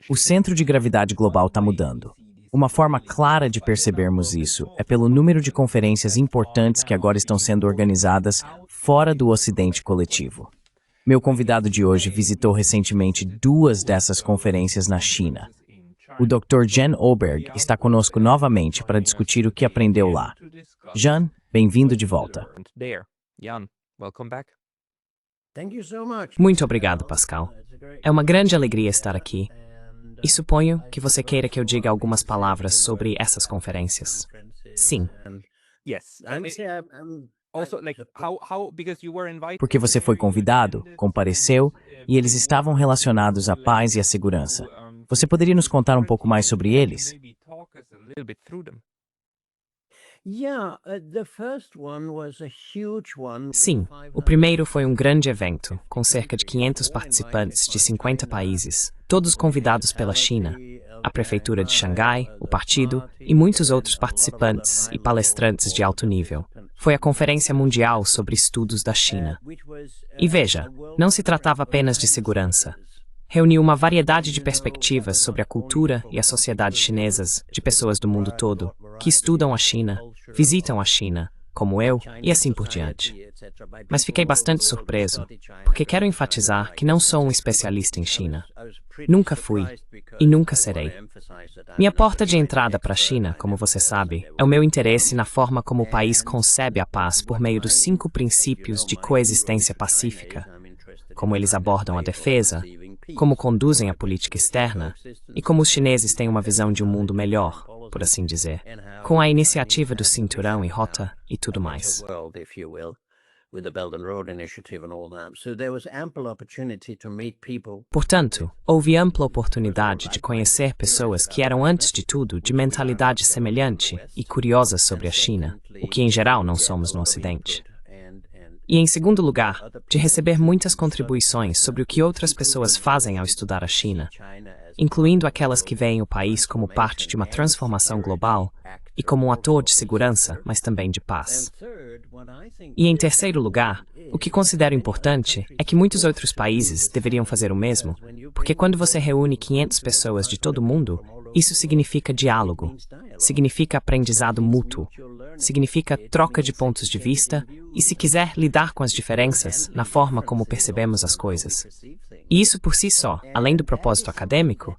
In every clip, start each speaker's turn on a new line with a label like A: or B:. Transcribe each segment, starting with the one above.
A: O centro de gravidade global está mudando. Uma forma clara de percebermos isso é pelo número de conferências importantes que agora estão sendo organizadas fora do Ocidente coletivo. Meu convidado de hoje visitou recentemente 2 dessas conferências na China. O Dr. Jan Oberg está conosco novamente para discutir o que aprendeu lá. Jan, bem-vindo de volta.
B: Muito obrigado, Pascal. É uma grande alegria estar aqui. E suponho que você queira que eu diga algumas palavras sobre essas conferências. Sim.
A: Porque você foi convidado, compareceu, e eles estavam relacionados à paz e à segurança. Você poderia nos contar um pouco mais sobre eles?
B: Sim, o primeiro foi um grande evento, com cerca de 500 participantes de 50 países, todos convidados pela China, a Prefeitura de Xangai, o partido e muitos outros participantes e palestrantes de alto nível. Foi a Conferência Mundial sobre Estudos da China. E veja, não se tratava apenas de segurança. Reuniu uma variedade de perspectivas sobre a cultura e a sociedade chinesas de pessoas do mundo todo, que estudam a China, visitam a China, como eu, e assim por diante. Mas fiquei bastante surpreso, porque quero enfatizar que não sou um especialista em China. Nunca fui, e nunca serei. Minha porta de entrada para a China, como você sabe, é o meu interesse na forma como o país concebe a paz por meio dos 5 princípios de coexistência pacífica, como eles abordam a defesa, como conduzem a política externa e como os chineses têm uma visão de um mundo melhor, por assim dizer, com a iniciativa do Cinturão e Rota e tudo mais. Portanto, houve ampla oportunidade de conhecer pessoas que eram, antes de tudo, de mentalidade semelhante e curiosas sobre a China, o que em geral não somos no Ocidente. E, em segundo lugar, de receber muitas contribuições sobre o que outras pessoas fazem ao estudar a China, incluindo aquelas que veem o país como parte de uma transformação global e como um ator de segurança, mas também de paz. E, em terceiro lugar, o que considero importante é que muitos outros países deveriam fazer o mesmo, porque quando você reúne 500 pessoas de todo o mundo, isso significa diálogo, significa aprendizado mútuo, significa troca de pontos de vista e, se quiser, lidar com as diferenças na forma como percebemos as coisas. E isso por si só, além do propósito acadêmico,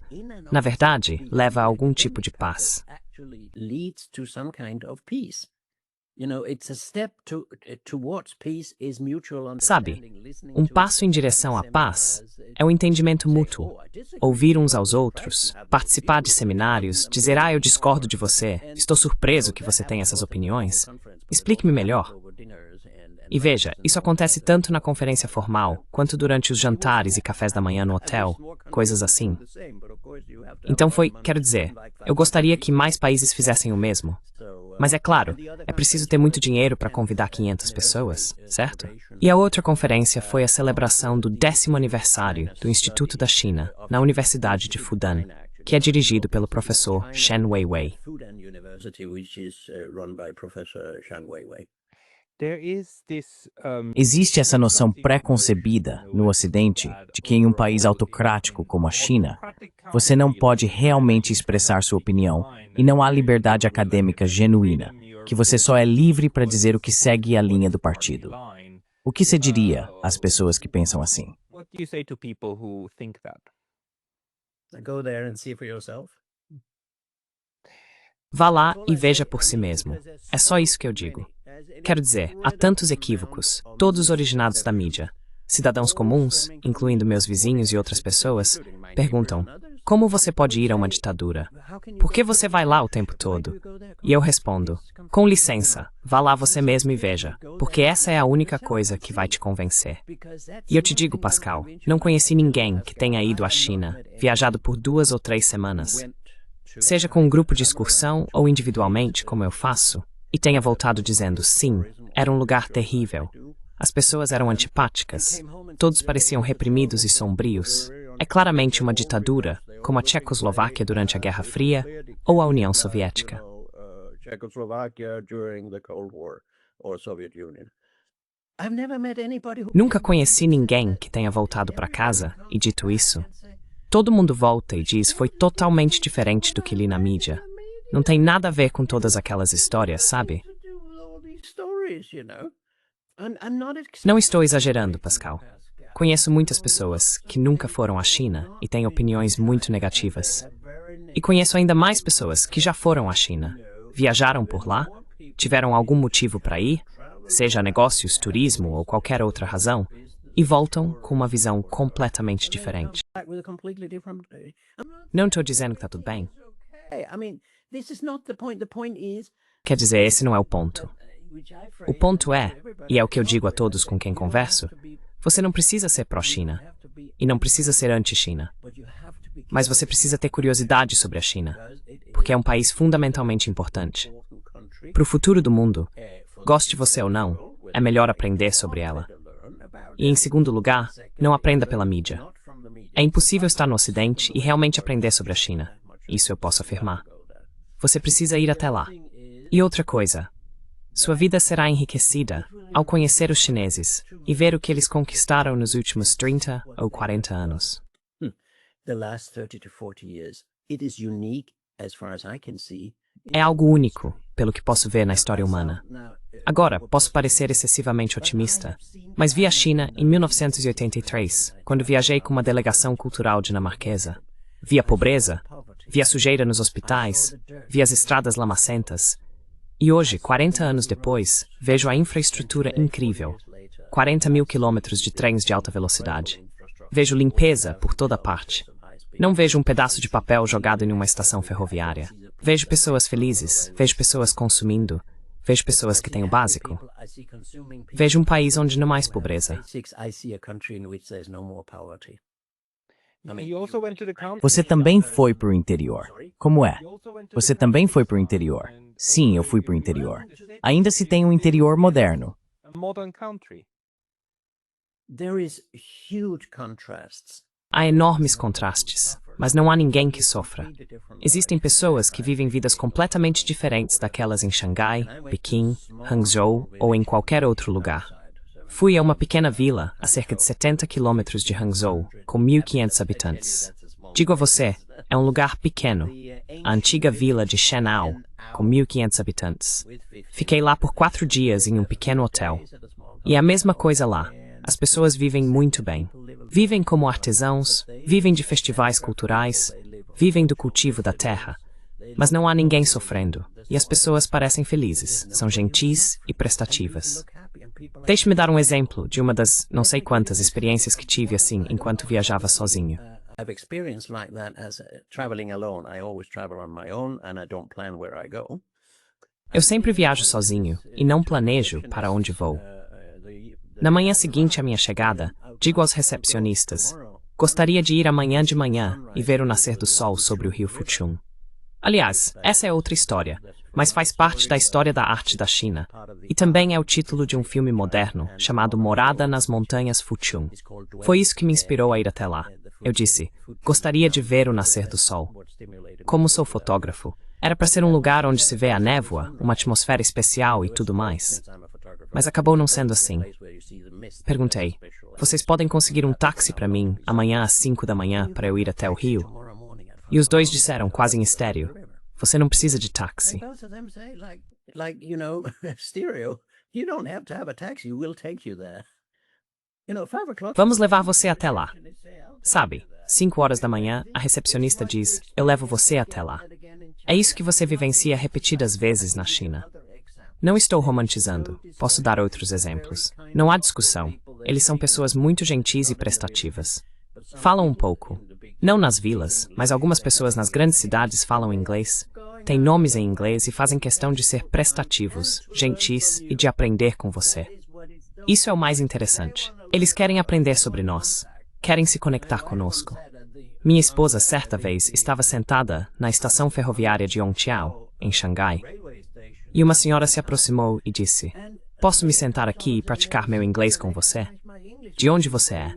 B: na verdade, leva a algum tipo de paz. Sabe, um passo em direção à paz é o entendimento mútuo. Ouvir uns aos outros, participar de seminários, dizer eu discordo de você, estou surpreso que você tenha essas opiniões. Explique-me melhor. E veja, isso acontece tanto na conferência formal, quanto durante os jantares e cafés da manhã no hotel, coisas assim. Então quero dizer, eu gostaria que mais países fizessem o mesmo. Mas é claro, é preciso ter muito dinheiro para convidar 500 pessoas, certo? E a outra conferência foi a celebração do 10º aniversário do Instituto da China, na Universidade de Fudan, que é dirigido pelo professor Shen Weiwei.
A: Existe essa noção pré-concebida no Ocidente de que em um país autocrático como a China, você não pode realmente expressar sua opinião e não há liberdade acadêmica genuína, que você só é livre para dizer o que segue a linha do partido. O que você diria às pessoas que pensam assim?
B: Vá lá e veja por si mesmo. É só isso que eu digo. Quero dizer, há tantos equívocos, todos originados da mídia. Cidadãos comuns, incluindo meus vizinhos e outras pessoas, perguntam: como você pode ir a uma ditadura? Por que você vai lá o tempo todo? E eu respondo: com licença, vá lá você mesmo e veja, porque essa é a única coisa que vai te convencer. E eu te digo, Pascal, não conheci ninguém que tenha ido à China, viajado por 2 ou 3 semanas, seja com um grupo de excursão ou individualmente, como eu faço, e tenha voltado dizendo sim, era um lugar terrível. As pessoas eram antipáticas, todos pareciam reprimidos e sombrios. É claramente uma ditadura, como a Tchecoslováquia durante a Guerra Fria ou a União Soviética. Nunca conheci ninguém que tenha voltado para casa e dito isso. Todo mundo volta e diz foi totalmente diferente do que li na mídia. Não tem nada a ver com todas aquelas histórias, sabe? Não estou exagerando, Pascal. Conheço muitas pessoas que nunca foram à China e têm opiniões muito negativas. E conheço ainda mais pessoas que já foram à China, viajaram por lá, tiveram algum motivo para ir, seja negócios, turismo ou qualquer outra razão, e voltam com uma visão completamente diferente. Não estou dizendo que está tudo bem. Quer dizer, esse não é o ponto. O ponto é, e é o que eu digo a todos com quem converso, você não precisa ser pró-China e não precisa ser anti-China. Mas você precisa ter curiosidade sobre a China, porque é um país fundamentalmente importante. Para o futuro do mundo, goste você ou não, é melhor aprender sobre ela. E, em segundo lugar, não aprenda pela mídia. É impossível estar no Ocidente e realmente aprender sobre a China. Isso eu posso afirmar. Você precisa ir até lá. E outra coisa, sua vida será enriquecida ao conhecer os chineses e ver o que eles conquistaram nos últimos 30 ou 40 anos. É algo único, pelo que posso ver na história humana. Agora, posso parecer excessivamente otimista, mas vi a China em 1983, quando viajei com uma delegação cultural dinamarquesa. Vi a pobreza, vi a sujeira nos hospitais, vi as estradas lamacentas. E hoje, 40 anos depois, vejo a infraestrutura incrível. 40 mil quilômetros de trens de alta velocidade. Vejo limpeza por toda parte. Não vejo um pedaço de papel jogado em uma estação ferroviária. Vejo pessoas felizes, vejo pessoas consumindo, vejo pessoas que têm o básico. Vejo um país onde não há mais pobreza.
A: Você também foi para o interior. Como é? Você também foi para o interior. Sim, eu fui para o interior. Ainda se tem um interior moderno.
B: Há enormes contrastes, mas não há ninguém que sofra. Existem pessoas que vivem vidas completamente diferentes daquelas em Xangai, Pequim, Hangzhou ou em qualquer outro lugar. Fui a uma pequena vila, a cerca de 70 quilômetros de Hangzhou, com 1.500 habitantes. Digo a você, é um lugar pequeno. A antiga vila de Shenao, com 1.500 habitantes. Fiquei lá por 4 dias em um pequeno hotel. E é a mesma coisa lá. As pessoas vivem muito bem. Vivem como artesãos, vivem de festivais culturais, vivem do cultivo da terra. Mas não há ninguém sofrendo, e as pessoas parecem felizes, são gentis e prestativas. Deixe-me dar um exemplo de uma das não sei quantas experiências que tive assim enquanto viajava sozinho. Eu sempre viajo sozinho e não planejo para onde vou. Na manhã seguinte à minha chegada, digo aos recepcionistas, gostaria de ir amanhã de manhã e ver o nascer do sol sobre o rio Fuchun. Aliás, essa é outra história, mas faz parte da história da arte da China, e também é o título de um filme moderno chamado Morada nas Montanhas Fuchun. Foi isso que me inspirou a ir até lá. Eu disse, gostaria de ver o nascer do sol. Como sou fotógrafo, era para ser um lugar onde se vê a névoa, uma atmosfera especial e tudo mais. Mas acabou não sendo assim. Perguntei, vocês podem conseguir um táxi para mim amanhã às 5 da manhã para eu ir até o rio? E os dois disseram, quase em estéreo, você não precisa de táxi. Vamos levar você até lá. Sabe, 5 horas da manhã, a recepcionista diz, eu levo você até lá. É isso que você vivencia repetidas vezes na China. Não estou romantizando. Posso dar outros exemplos. Não há discussão. Eles são pessoas muito gentis e prestativas. Falam um pouco. Não nas vilas, mas algumas pessoas nas grandes cidades falam inglês. Têm nomes em inglês e fazem questão de ser prestativos, gentis e de aprender com você. Isso é o mais interessante. Eles querem aprender sobre nós. Querem se conectar conosco. Minha esposa, certa vez, estava sentada na estação ferroviária de Yongqiao, em Xangai. E uma senhora se aproximou e disse, posso me sentar aqui e praticar meu inglês com você? De onde você é?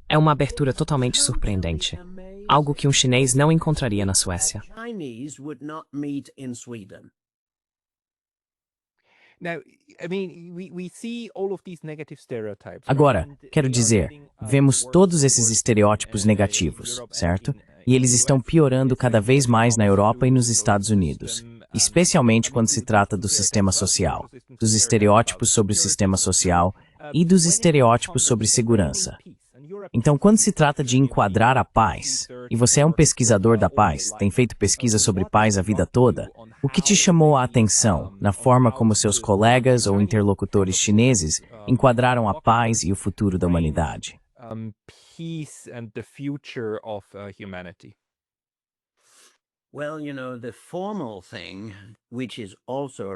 B: É uma abertura totalmente surpreendente. Algo que um chinês não encontraria na Suécia.
A: Agora, quero dizer, vemos todos esses estereótipos negativos, certo? E eles estão piorando cada vez mais na Europa e nos Estados Unidos, especialmente quando se trata do sistema social, dos estereótipos sobre o sistema social e dos estereótipos sobre segurança. Então, quando se trata de enquadrar a paz, e você é um pesquisador da paz, tem feito pesquisa sobre paz a vida toda, o que te chamou a atenção na forma como seus colegas ou interlocutores chineses enquadraram a paz e o futuro da humanidade?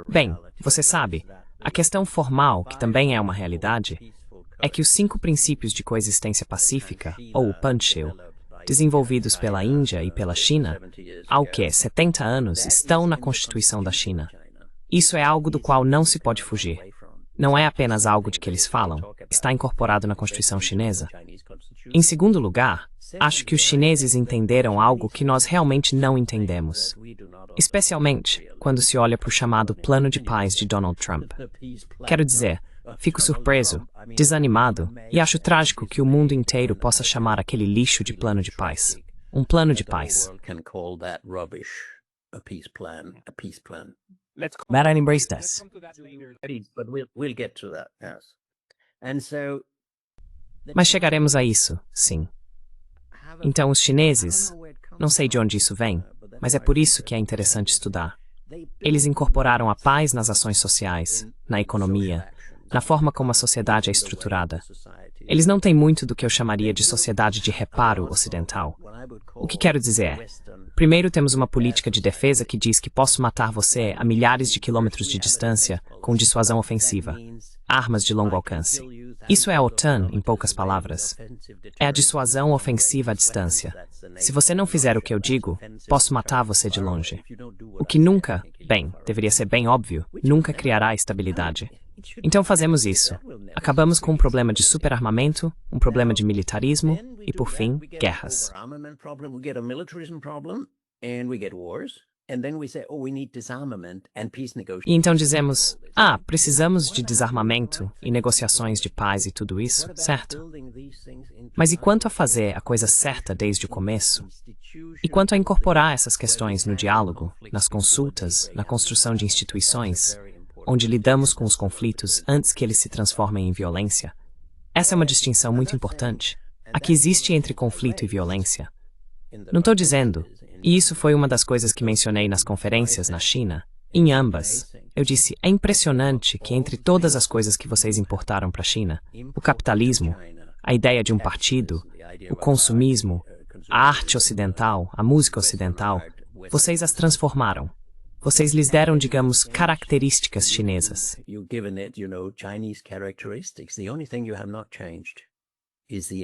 B: Bem, você sabe, a questão formal, que também é uma realidade, é que os 5 princípios de coexistência pacífica, ou o Panchil, desenvolvidos pela Índia e pela China, há 70 anos, estão na Constituição da China. Isso é algo do qual não se pode fugir. Não é apenas algo de que eles falam, está incorporado na Constituição chinesa. Em segundo lugar, acho que os chineses entenderam algo que nós realmente não entendemos. Especialmente quando se olha para o chamado Plano de Paz de Donald Trump. Quero dizer, fico surpreso, desanimado e acho trágico que o mundo inteiro possa chamar aquele lixo de plano de paz. Um plano de paz.
A: Matt, I embrace this.
B: Mas chegaremos a isso, sim. Então os chineses, não sei de onde isso vem, mas é por isso que é interessante estudar. Eles incorporaram a paz nas ações sociais, na economia, na forma como a sociedade é estruturada. Eles não têm muito do que eu chamaria de sociedade de reparo ocidental. O que quero dizer é, primeiro temos uma política de defesa que diz que posso matar você a milhares de quilômetros de distância com dissuasão ofensiva, armas de longo alcance. Isso é a OTAN, em poucas palavras. É a dissuasão ofensiva à distância. Se você não fizer o que eu digo, posso matar você de longe. O que nunca, bem, deveria ser bem óbvio, nunca criará estabilidade. Então fazemos isso. Acabamos com um problema de superarmamento, um problema de militarismo e, por fim, guerras. E então dizemos, precisamos de desarmamento e negociações de paz e tudo isso, certo? Mas e quanto a fazer a coisa certa desde o começo? E quanto a incorporar essas questões no diálogo, nas consultas, na construção de instituições, onde lidamos com os conflitos antes que eles se transformem em violência? Essa é uma distinção muito importante. A que existe entre conflito e violência. Não estou dizendo, e isso foi uma das coisas que mencionei nas conferências na China, em ambas, eu disse, é impressionante que entre todas as coisas que vocês importaram para a China, o capitalismo, a ideia de um partido, o consumismo, a arte ocidental, a música ocidental, vocês as transformaram. Vocês lhes deram, digamos, características chinesas.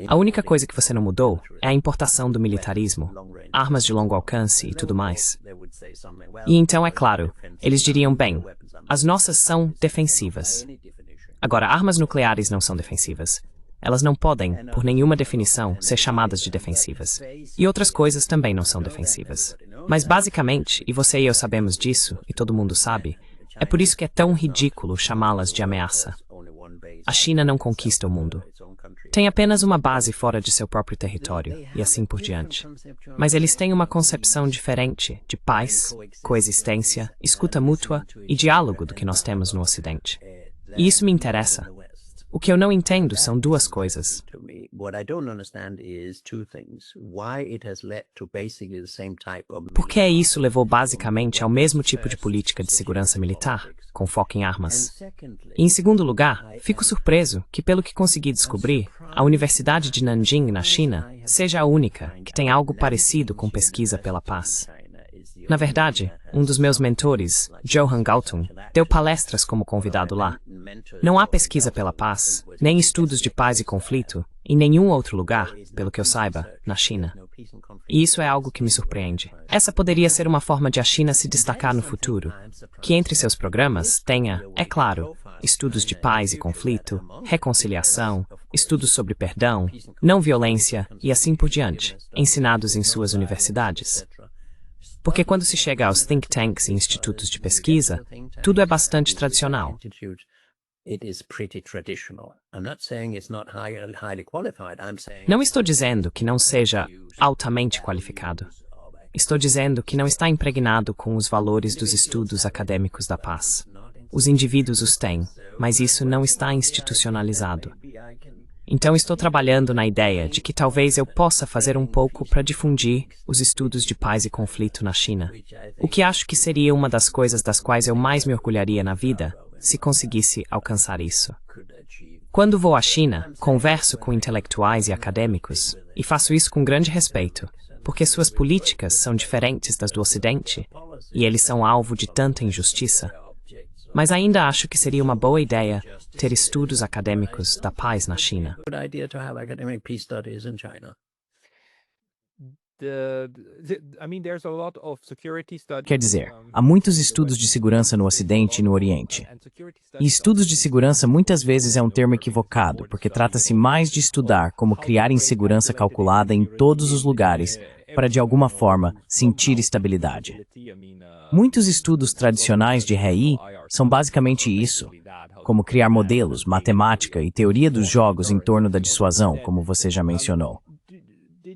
B: A única coisa que você não mudou é a importação do militarismo, armas de longo alcance e tudo mais. E então, é claro, eles diriam, bem, as nossas são defensivas. Agora, armas nucleares não são defensivas. Elas não podem, por nenhuma definição, ser chamadas de defensivas. E outras coisas também não são defensivas. Mas basicamente, e você e eu sabemos disso, e todo mundo sabe, é por isso que é tão ridículo chamá-las de ameaça. A China não conquista o mundo. Tem apenas uma base fora de seu próprio território, e assim por diante. Mas eles têm uma concepção diferente de paz, coexistência, escuta mútua e diálogo do que nós temos no Ocidente. E isso me interessa. O que eu não entendo são duas coisas. Por que isso levou basicamente ao mesmo tipo de política de segurança militar, com foco em armas? E em segundo lugar, fico surpreso que, pelo que consegui descobrir, a Universidade de Nanjing, na China, seja a única que tem algo parecido com pesquisa pela paz. Na verdade, um dos meus mentores, Johan Galtung, deu palestras como convidado lá. Não há pesquisa pela paz, nem estudos de paz e conflito, em nenhum outro lugar, pelo que eu saiba, na China. E isso é algo que me surpreende. Essa poderia ser uma forma de a China se destacar no futuro, que entre seus programas tenha, é claro, estudos de paz e conflito, reconciliação, estudos sobre perdão, não violência e assim por diante, ensinados em suas universidades. Porque quando se chega aos think tanks e institutos de pesquisa, tudo é bastante tradicional. Não estou dizendo que não seja altamente qualificado. Estou dizendo que não está impregnado com os valores dos estudos acadêmicos da paz. Os indivíduos os têm, mas isso não está institucionalizado. Então estou trabalhando na ideia de que talvez eu possa fazer um pouco para difundir os estudos de paz e conflito na China, o que acho que seria uma das coisas das quais eu mais me orgulharia na vida, se conseguisse alcançar isso. Quando vou à China, converso com intelectuais e acadêmicos, e faço isso com grande respeito, porque suas políticas são diferentes das do Ocidente, e eles são alvo de tanta injustiça. Mas ainda acho que seria uma boa ideia ter estudos acadêmicos da paz na China.
A: Quer dizer, há muitos estudos de segurança no Ocidente e no Oriente. E estudos de segurança muitas vezes é um termo equivocado, porque trata-se mais de estudar como criar insegurança calculada em todos os lugares, para de alguma forma sentir estabilidade. Muitos estudos tradicionais de RI são basicamente isso, como criar modelos, matemática e teoria dos jogos em torno da dissuasão, como você já mencionou.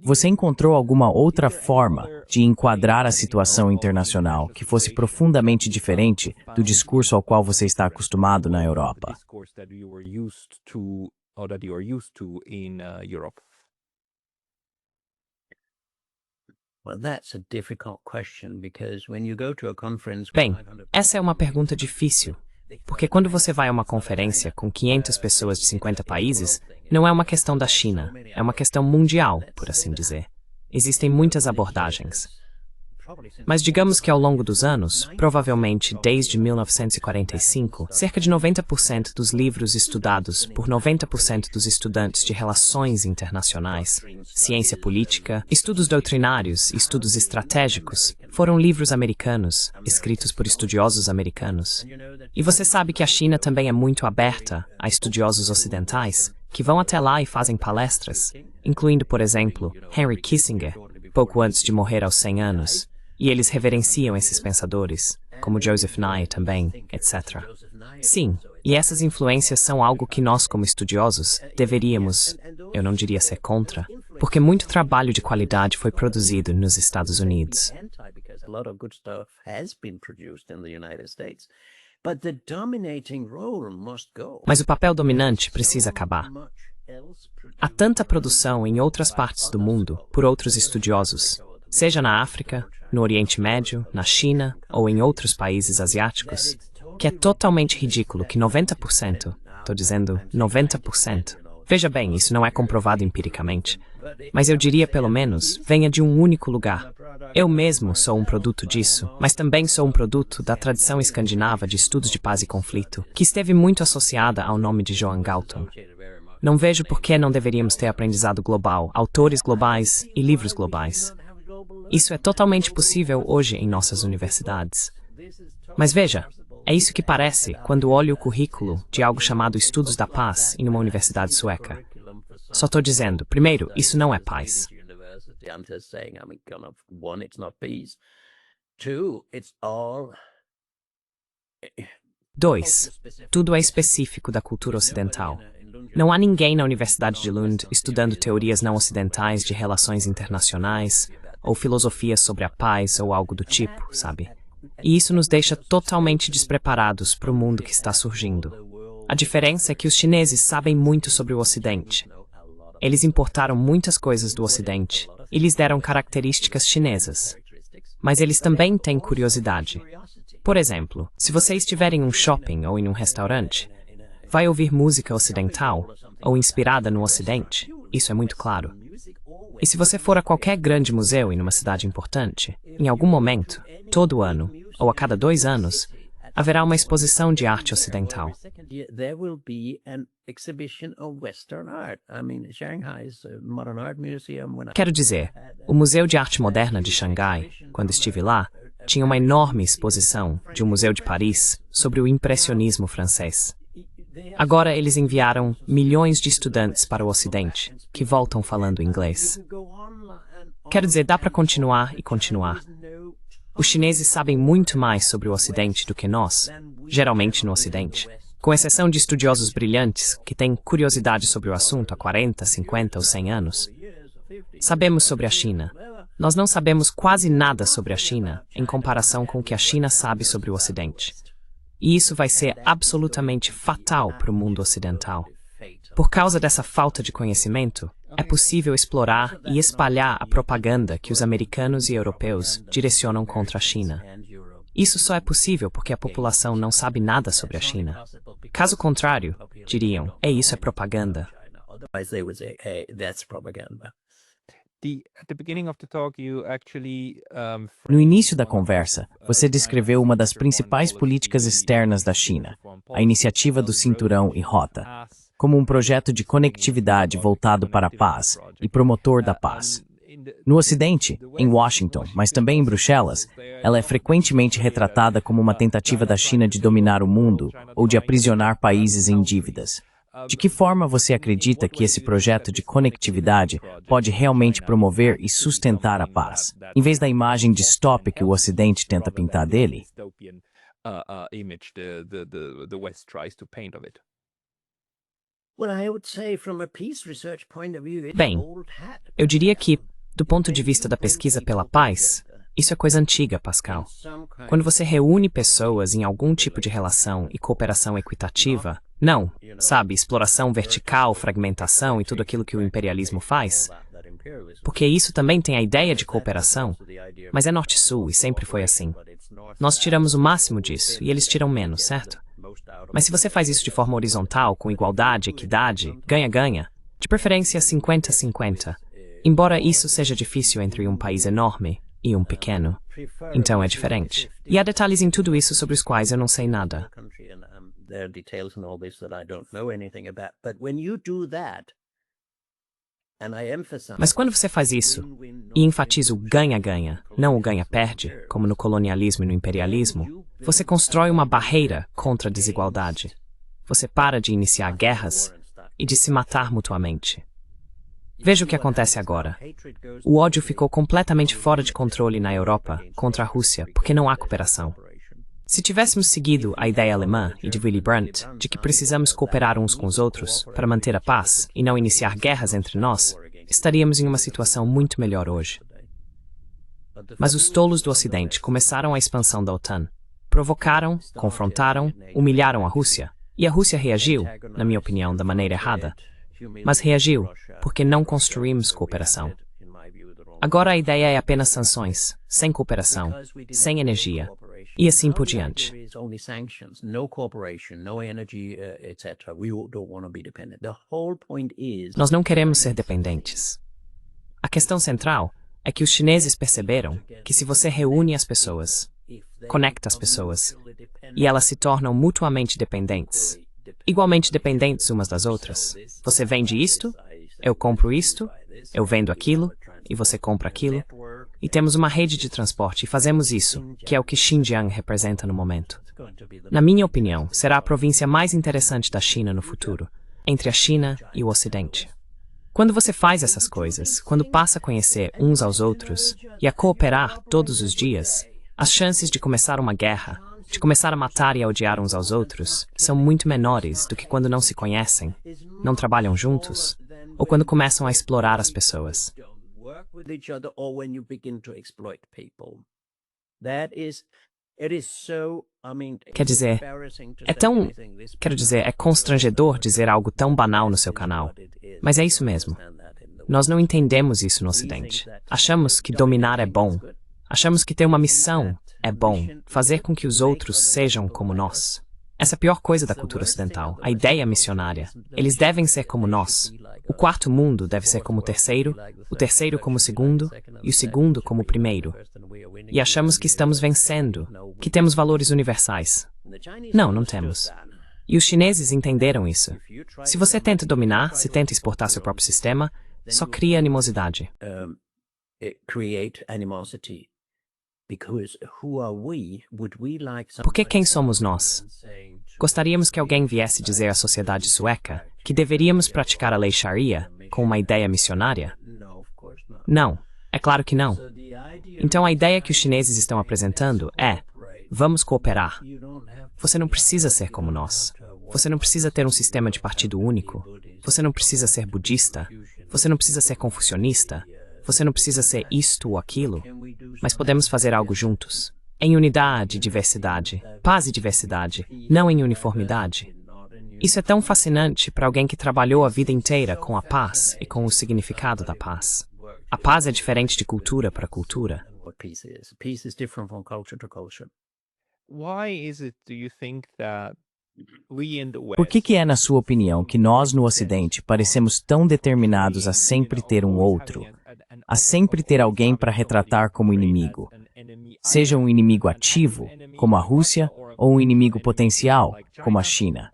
A: Você encontrou alguma outra forma de enquadrar a situação internacional que fosse profundamente diferente do discurso ao qual você está acostumado na Europa?
B: Bem, essa é uma pergunta difícil, porque quando você vai a uma conferência com 500 pessoas de 50 países, não é uma questão da China, é uma questão mundial, por assim dizer. Existem muitas abordagens. Mas digamos que ao longo dos anos, provavelmente desde 1945, cerca de 90% dos livros estudados por 90% dos estudantes de relações internacionais, ciência política, estudos doutrinários e estudos estratégicos foram livros americanos, escritos por estudiosos americanos. E você sabe que a China também é muito aberta a estudiosos ocidentais, que vão até lá e fazem palestras, incluindo, por exemplo, Henry Kissinger, pouco antes de morrer aos 100 anos. E eles reverenciam esses pensadores, como Joseph Nye também, etc. Sim, e essas influências são algo que nós, como estudiosos, deveríamos, eu não diria ser contra, porque muito trabalho de qualidade foi produzido nos Estados Unidos. Mas o papel dominante precisa acabar. Há tanta produção em outras partes do mundo por outros estudiosos, seja na África, no Oriente Médio, na China ou em outros países asiáticos, que é totalmente ridículo que 90%, estou dizendo 90%, veja bem, isso não é comprovado empiricamente, mas eu diria pelo menos, venha de um único lugar. Eu mesmo sou um produto disso, mas também sou um produto da tradição escandinava de estudos de paz e conflito, que esteve muito associada ao nome de Johan Galton. Não vejo por que não deveríamos ter aprendizado global, autores globais e livros globais. Isso é totalmente possível hoje em nossas universidades. Mas veja, é isso que parece quando olho o currículo de algo chamado Estudos da Paz em uma universidade sueca. Só estou dizendo, primeiro, isso não é paz. 2. Tudo é específico da cultura ocidental. Não há ninguém na Universidade de Lund estudando teorias não ocidentais de relações internacionais, ou filosofia sobre a paz ou algo do tipo, sabe? E isso nos deixa totalmente despreparados para o mundo que está surgindo. A diferença é que os chineses sabem muito sobre o Ocidente. Eles importaram muitas coisas do Ocidente e lhes deram características chinesas. Mas eles também têm curiosidade. Por exemplo, se você estiver em um shopping ou em um restaurante, vai ouvir música ocidental ou inspirada no Ocidente, isso é muito claro. E se você for a qualquer grande museu em uma cidade importante, em algum momento, todo ano, ou a cada 2 anos, haverá uma exposição de arte ocidental. Quero dizer, o Museu de Arte Moderna de Xangai, quando estive lá, tinha uma enorme exposição de um museu de Paris sobre o impressionismo francês. Agora eles enviaram milhões de estudantes para o Ocidente, que voltam falando inglês. Quero dizer, dá para continuar e continuar. Os chineses sabem muito mais sobre o Ocidente do que nós, geralmente no Ocidente. Com exceção de estudiosos brilhantes que têm curiosidade sobre o assunto há 40, 50 ou 100 anos. Sabemos sobre a China. Nós não sabemos quase nada sobre a China em comparação com o que a China sabe sobre o Ocidente. E isso vai ser absolutamente fatal para o mundo ocidental. Por causa dessa falta de conhecimento, é possível explorar e espalhar a propaganda que os americanos e europeus direcionam contra a China. Isso só é possível porque a população não sabe nada sobre a China. Caso contrário, diriam, isso é propaganda.
A: No início da conversa, você descreveu uma das principais políticas externas da China, a iniciativa do Cinturão e Rota, como um projeto de conectividade voltado para a paz e promotor da paz. No Ocidente, em Washington, mas também em Bruxelas, ela é frequentemente retratada como uma tentativa da China de dominar o mundo ou de aprisionar países em dívidas. De que forma você acredita que esse projeto de conectividade pode realmente promover e sustentar a paz, em vez da imagem distópica que o Ocidente tenta pintar dele?
B: Bem, eu diria que, do ponto de vista da pesquisa pela paz, isso é coisa antiga, Pascal. Quando você reúne pessoas em algum tipo de relação e cooperação equitativa, não, sabe, exploração vertical, fragmentação e tudo aquilo que o imperialismo faz, porque isso também tem a ideia de cooperação, mas é norte-sul e sempre foi assim. Nós tiramos o máximo disso e eles tiram menos, certo? Mas se você faz isso de forma horizontal, com igualdade, equidade, ganha-ganha, de preferência 50-50, embora isso seja difícil entre um país enorme e um pequeno, então é diferente. E há detalhes em tudo isso sobre os quais eu não sei nada. Mas quando você faz isso, e enfatiza o ganha-ganha, não o ganha-perde, como no colonialismo e no imperialismo, você constrói uma barreira contra a desigualdade. Você para de iniciar guerras e de se matar mutuamente. Veja o que acontece agora. O ódio ficou completamente fora de controle na Europa contra a Rússia, porque não há cooperação. Se tivéssemos seguido a ideia alemã e de Willy Brandt de que precisamos cooperar uns com os outros para manter a paz e não iniciar guerras entre nós, estaríamos em uma situação muito melhor hoje. Mas os tolos do Ocidente começaram a expansão da OTAN. Provocaram, confrontaram, humilharam a Rússia. E a Rússia reagiu, na minha opinião, da maneira errada. Mas reagiu porque não construímos cooperação. Agora a ideia é apenas sanções, sem cooperação, sem energia, e assim por diante. Nós não queremos ser dependentes. A questão central é que os chineses perceberam que se você reúne as pessoas, conecta as pessoas, e elas se tornam mutuamente dependentes, igualmente dependentes umas das outras. Você vende isto, eu compro isto, eu vendo aquilo, e você compra aquilo. E temos uma rede de transporte e fazemos isso, que é o que Xinjiang representa no momento. Na minha opinião, será a província mais interessante da China no futuro, entre a China e o Ocidente. Quando você faz essas coisas, quando passa a conhecer uns aos outros e a cooperar todos os dias, as chances de começar uma guerra, de começar a matar e a odiar uns aos outros, são muito menores do que quando não se conhecem, não trabalham juntos, ou quando começam a explorar as pessoas. É constrangedor dizer algo tão banal no seu canal. Mas é isso mesmo. Nós não entendemos isso no Ocidente. Achamos que dominar é bom. Achamos que ter uma missão é bom. Fazer com que os outros sejam como nós. Essa é a pior coisa da cultura ocidental, a ideia missionária. Eles devem ser como nós. O quarto mundo deve ser como o terceiro como o segundo, e o segundo como o primeiro. E achamos que estamos vencendo, que temos valores universais. Não, não temos. E os chineses entenderam isso. Se você tenta dominar, se tenta exportar seu próprio sistema, só cria animosidade. Porque quem somos nós? Gostaríamos que alguém viesse dizer à sociedade sueca que deveríamos praticar a lei Sharia com uma ideia missionária? Não, é claro que não. Então a ideia que os chineses estão apresentando é: vamos cooperar. Você não precisa ser como nós. Você não precisa ter um sistema de partido único. Você não precisa ser budista. Você não precisa ser confucionista. Você não precisa ser isto ou aquilo. Mas podemos fazer algo juntos. Em unidade e diversidade. Paz e diversidade. Não em uniformidade. Isso é tão fascinante para alguém que trabalhou a vida inteira com a paz e com o significado da paz. A paz é diferente de cultura para cultura.
A: Por que é, na sua opinião, que nós no Ocidente parecemos tão determinados a sempre ter um outro, a sempre ter alguém para retratar como inimigo? Seja um inimigo ativo, como a Rússia, ou um inimigo potencial, como a China.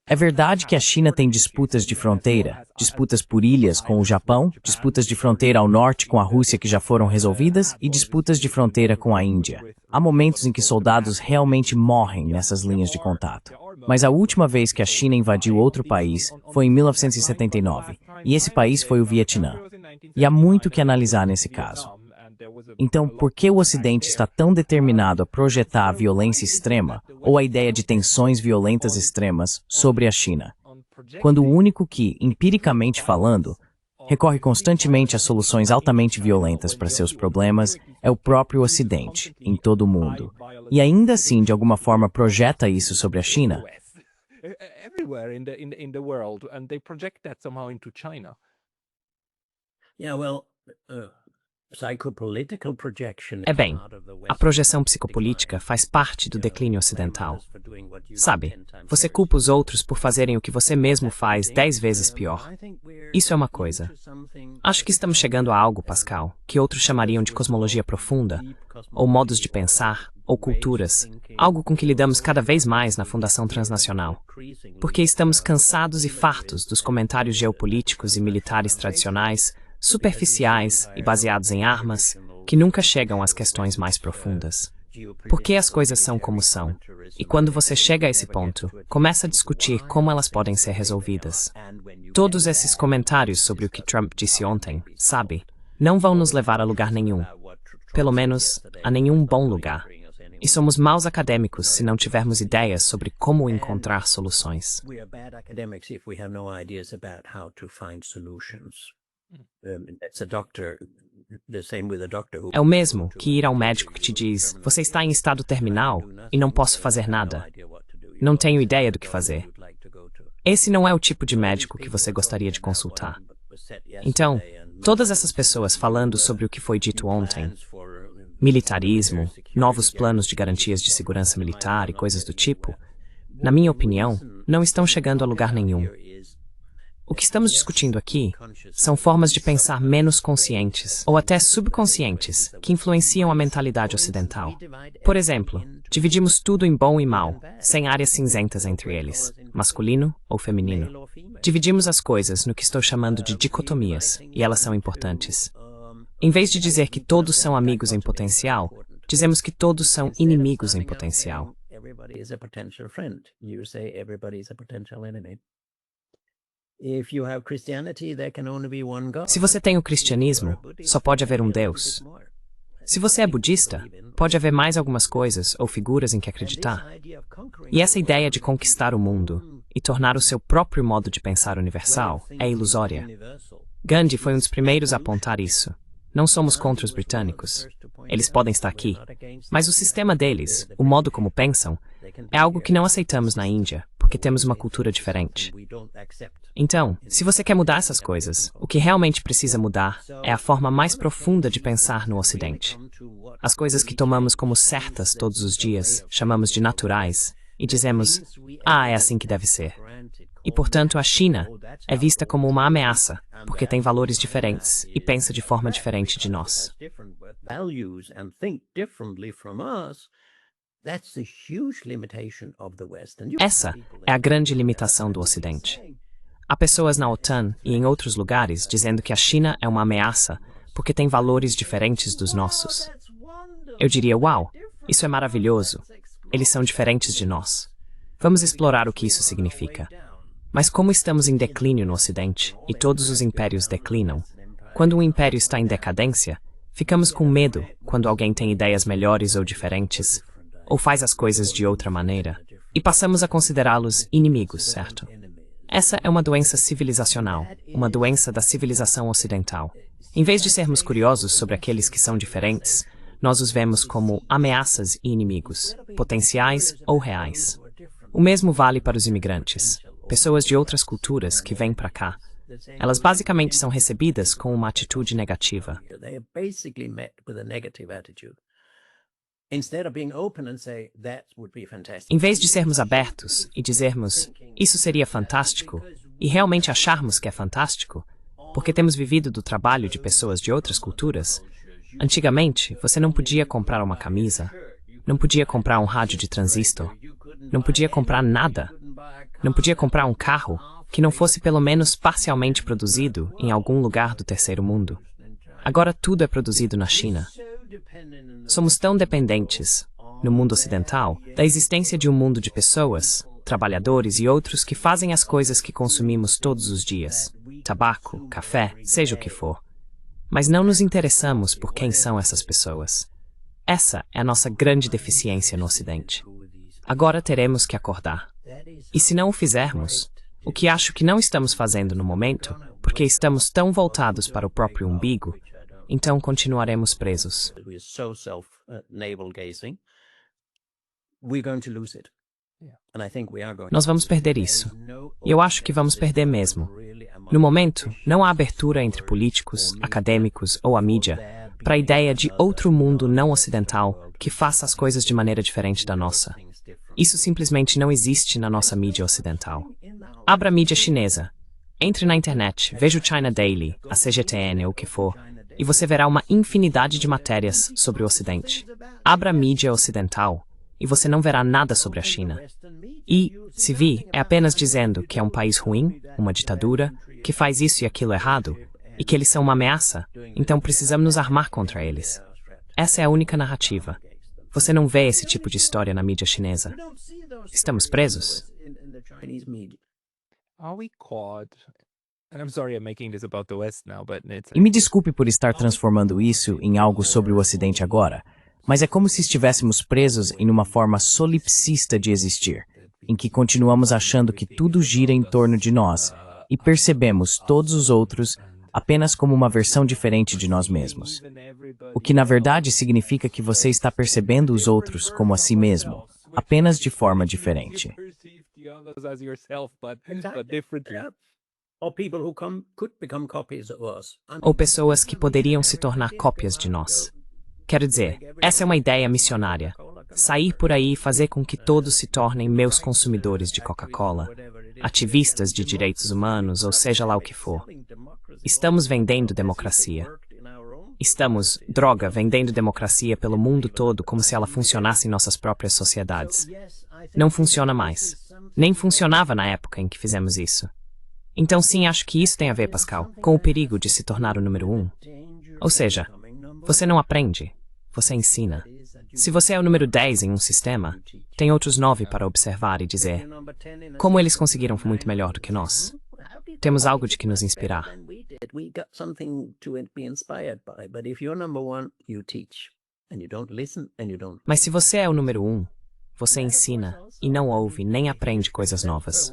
A: É verdade que a China tem disputas de fronteira, disputas por ilhas com o Japão, disputas de fronteira ao norte com a Rússia que já foram resolvidas e disputas de fronteira com a Índia. Há momentos em que soldados realmente morrem nessas linhas de contato. Mas a última vez que a China invadiu outro país foi em 1979, e esse país foi o Vietnã. E há muito que analisar nesse caso. Então, por que o Ocidente está tão determinado a projetar a violência extrema ou a ideia de tensões violentas extremas sobre a China, quando o único que, empiricamente falando, recorre constantemente a soluções altamente violentas para seus problemas é o próprio Ocidente, em todo o mundo, e ainda assim, de alguma forma, projeta isso sobre a China?
B: É bem, a projeção psicopolítica faz parte do declínio ocidental. Sabe, você culpa os outros por fazerem o que você mesmo faz 10 vezes pior. Isso é uma coisa. Acho que estamos chegando a algo, Pascal, que outros chamariam de cosmologia profunda, ou modos de pensar, ou culturas, algo com que lidamos cada vez mais na Fundação Transnacional. Porque estamos cansados e fartos dos comentários geopolíticos e militares tradicionais, superficiais e baseados em armas, que nunca chegam às questões mais profundas. Por que as coisas são como são? E quando você chega a esse ponto, começa a discutir como elas podem ser resolvidas. Todos esses comentários sobre o que Trump disse ontem, sabe, não vão nos levar a lugar nenhum. Pelo menos, a nenhum bom lugar. E somos maus acadêmicos se não tivermos ideias sobre como encontrar soluções. É o mesmo que ir ao médico que te diz: você está em estado terminal e não posso fazer nada. Não tenho ideia do que fazer. Esse não é o tipo de médico que você gostaria de consultar. Então, todas essas pessoas falando sobre o que foi dito ontem, militarismo, novos planos de garantias de segurança militar e coisas do tipo, na minha opinião, não estão chegando a lugar nenhum. O que estamos discutindo aqui são formas de pensar menos conscientes, ou até subconscientes, que influenciam a mentalidade ocidental. Por exemplo, dividimos tudo em bom e mal, sem áreas cinzentas entre eles, masculino ou feminino. Dividimos as coisas no que estou chamando de dicotomias, e elas são importantes. Em vez de dizer que todos são amigos em potencial, dizemos que todos são inimigos em potencial. Se você tem o cristianismo, só pode haver um Deus. Se você é budista, pode haver mais algumas coisas ou figuras em que acreditar. E essa ideia de conquistar o mundo e tornar o seu próprio modo de pensar universal é ilusória. Gandhi foi um dos primeiros a apontar isso. Não somos contra os britânicos. Eles podem estar aqui. Mas o sistema deles, o modo como pensam, é algo que não aceitamos na Índia, porque temos uma cultura diferente. Então, se você quer mudar essas coisas, o que realmente precisa mudar é a forma mais profunda de pensar no Ocidente. As coisas que tomamos como certas todos os dias, chamamos de naturais, e dizemos: é assim que deve ser. E, portanto, a China é vista como uma ameaça, porque tem valores diferentes e pensa de forma diferente de nós. Essa é a grande limitação do Ocidente. Há pessoas na OTAN e em outros lugares dizendo que a China é uma ameaça porque tem valores diferentes dos nossos. Eu diria: uau, isso é maravilhoso. Eles são diferentes de nós. Vamos explorar o que isso significa. Mas como estamos em declínio no Ocidente, e todos os impérios declinam, quando um império está em decadência, Ficamos com medo quando alguém tem ideias melhores ou diferentes, ou faz as coisas de outra maneira, e passamos a considerá-los inimigos, certo? Essa é uma doença civilizacional, uma doença da civilização ocidental. Em vez de sermos curiosos sobre aqueles que são diferentes, nós os vemos como ameaças e inimigos, potenciais ou reais. O mesmo vale para os imigrantes, pessoas de outras culturas que vêm para cá. Elas basicamente são recebidas com uma atitude negativa. Em vez de sermos abertos e dizermos, isso seria fantástico, e realmente acharmos que é fantástico, porque temos vivido do trabalho de pessoas de outras culturas, antigamente você não podia comprar uma camisa, não podia comprar um rádio de transistor, não podia comprar nada, não podia comprar um carro que não fosse pelo menos parcialmente produzido em algum lugar do terceiro mundo. Agora tudo é produzido na China. Somos tão dependentes, no mundo ocidental, da existência de um mundo de pessoas, trabalhadores e outros que fazem as coisas que consumimos todos os dias. Tabaco, café, seja o que for. Mas não nos interessamos por quem são essas pessoas. Essa é a nossa grande deficiência no Ocidente. Agora teremos que acordar. E se não o fizermos, o que acho que não estamos fazendo no momento, porque estamos tão voltados para o próprio umbigo, então continuaremos presos. Nós vamos perder isso. E eu acho que vamos perder mesmo. No momento, não há abertura entre políticos, acadêmicos ou a mídia para a ideia de outro mundo não ocidental que faça as coisas de maneira diferente da nossa. Isso simplesmente não existe na nossa mídia ocidental. Abra a mídia chinesa. Entre na internet, veja o China Daily, a CGTN ou o que for, e você verá uma infinidade de matérias sobre o Ocidente. Abra a mídia ocidental e você não verá nada sobre a China. E, se vir, é apenas dizendo que é um país ruim, uma ditadura, que faz isso e aquilo errado, e que eles são uma ameaça, então precisamos nos armar contra eles. Essa é a única narrativa. Você não vê esse tipo de história na mídia chinesa. Estamos presos?
A: E me desculpe por estar transformando isso em algo sobre o Ocidente agora, mas é como se estivéssemos presos em uma forma solipsista de existir, em que continuamos achando que tudo gira em torno de nós e percebemos todos os outros apenas como uma versão diferente de nós mesmos. O que na verdade significa que você está percebendo os outros como a si mesmo, apenas de forma diferente.
B: Ou pessoas que poderiam se tornar cópias de nós. Quero dizer, essa é uma ideia missionária. Sair por aí e fazer com que todos se tornem meus consumidores de Coca-Cola, ativistas de direitos humanos, ou seja lá o que for. Estamos vendendo democracia. Estamos, vendendo democracia pelo mundo todo como se ela funcionasse em nossas próprias sociedades. Não funciona mais. Nem funcionava na época em que fizemos isso. Então sim, acho que isso tem a ver, Pascal, com o perigo de se tornar o número 1. Ou seja, você não aprende, você ensina. Se você é o número 10 em um sistema, tem outros 9 para observar e dizer, como eles conseguiram muito melhor do que nós? Temos algo de que nos inspirar. Mas se você é o número 1, você ensina e não ouve nem aprende coisas novas.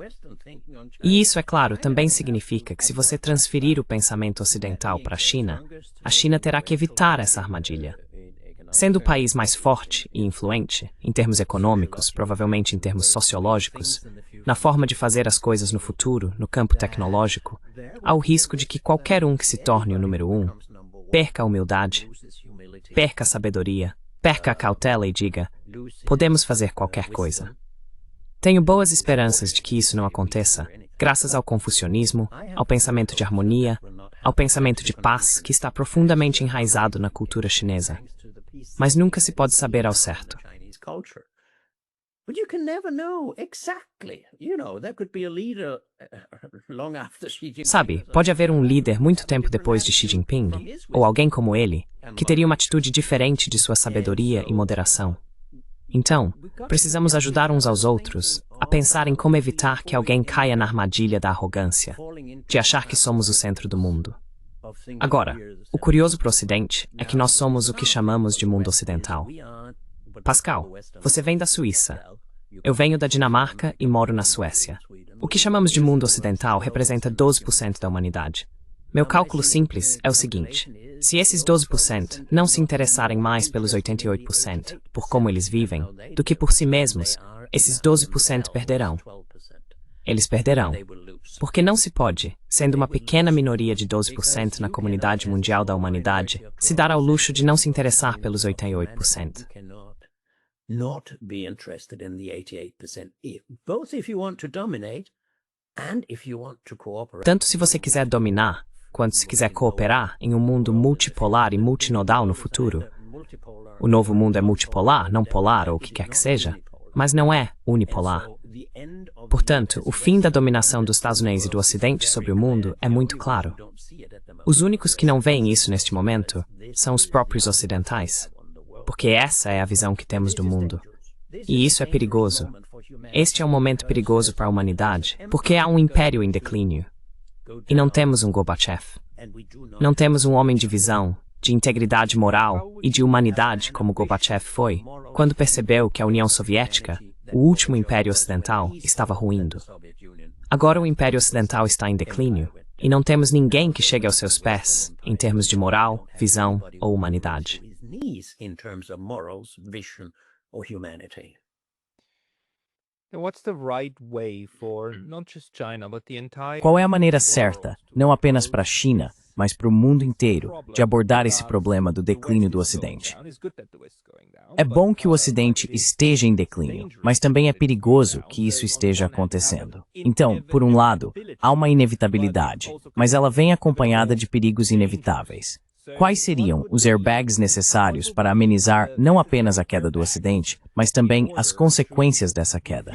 B: E isso, é claro, também significa que se você transferir o pensamento ocidental para a China terá que evitar essa armadilha. Sendo o país mais forte e influente, em termos econômicos, provavelmente em termos sociológicos, na forma de fazer as coisas no futuro, no campo tecnológico, há o risco de que qualquer um que se torne o número 1 perca a humildade, perca a sabedoria, perca a cautela e diga, podemos fazer qualquer coisa. Tenho boas esperanças de que isso não aconteça, graças ao confucionismo, ao pensamento de harmonia, ao pensamento de paz que está profundamente enraizado na cultura chinesa. Mas nunca se pode saber ao certo. Sabe, pode haver um líder muito tempo depois de Xi Jinping, ou alguém como ele, que teria uma atitude diferente de sua sabedoria e moderação. Então, precisamos ajudar uns aos outros a pensar em como evitar que alguém caia na armadilha da arrogância, de achar que somos o centro do mundo. Agora, o curioso para o Ocidente é que nós somos o que chamamos de mundo ocidental. Pascal, você vem da Suíça. Eu venho da Dinamarca e moro na Suécia. O que chamamos de mundo ocidental representa 12% da humanidade. Meu cálculo simples é o seguinte: se esses 12% não se interessarem mais pelos 88%, por como eles vivem, do que por si mesmos, esses 12% perderão. Eles perderão. Porque não se pode, sendo uma pequena minoria de 12% na comunidade mundial da humanidade, se dar ao luxo de não se interessar pelos 88%.
C: Not be interested in the 88%, both if you want to dominate and if you want to cooperate.
B: Tanto se você quiser dominar, quanto se quiser cooperar em um mundo multipolar e multinodal no futuro. O novo mundo é multipolar, não polar ou o que quer que seja, mas não é unipolar. Portanto, o fim da dominação dos Estados Unidos e do Ocidente sobre o mundo é muito claro. Os únicos que não veem isso neste momento são os próprios ocidentais. Porque essa é a visão que temos do mundo. E isso é perigoso. Este é um momento perigoso para a humanidade, porque há um império em declínio. E não temos um Gorbachev. Não temos um homem de visão, de integridade moral e de humanidade como Gorbachev foi, quando percebeu que a União Soviética, o último império ocidental, estava ruindo. Agora o império ocidental está em declínio, e não temos ninguém que chegue aos seus pés, em termos de moral, visão ou humanidade.
C: In terms of morals, vision, or humanity.
A: Qual é a maneira certa, não apenas para a China, mas para o mundo inteiro, de abordar esse problema do declínio do Ocidente? É bom que o Ocidente esteja em declínio, mas também é perigoso que isso esteja acontecendo. Então, por um lado, há uma inevitabilidade, mas ela vem acompanhada de perigos inevitáveis. Quais seriam os airbags necessários para amenizar não apenas a queda do Ocidente, mas também as consequências dessa queda?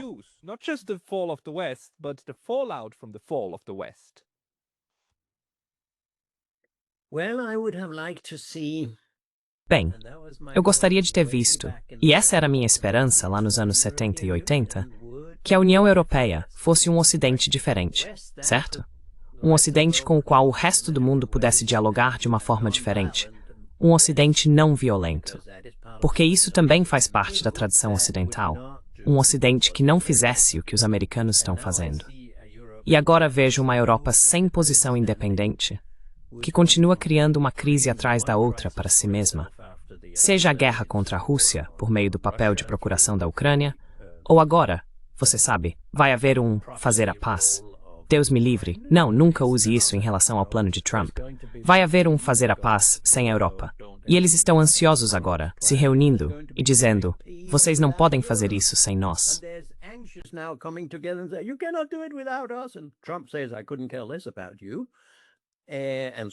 B: Bem, eu gostaria de ter visto, e essa era a minha esperança lá nos anos 70 e 80, que a União Europeia fosse um Ocidente diferente, certo? Um Ocidente com o qual o resto do mundo pudesse dialogar de uma forma diferente. Um Ocidente não violento. Porque isso também faz parte da tradição ocidental. Um Ocidente que não fizesse o que os americanos estão fazendo. E agora vejo uma Europa sem posição independente, que continua criando uma crise atrás da outra para si mesma. Seja a guerra contra a Rússia, por meio do papel de procuração da Ucrânia, ou agora, você sabe, vai haver um fazer a paz. Deus me livre. Não, nunca use isso em relação ao plano de Trump. Vai haver um fazer a paz sem a Europa. E eles estão ansiosos agora, se reunindo e dizendo, vocês não podem fazer isso sem nós.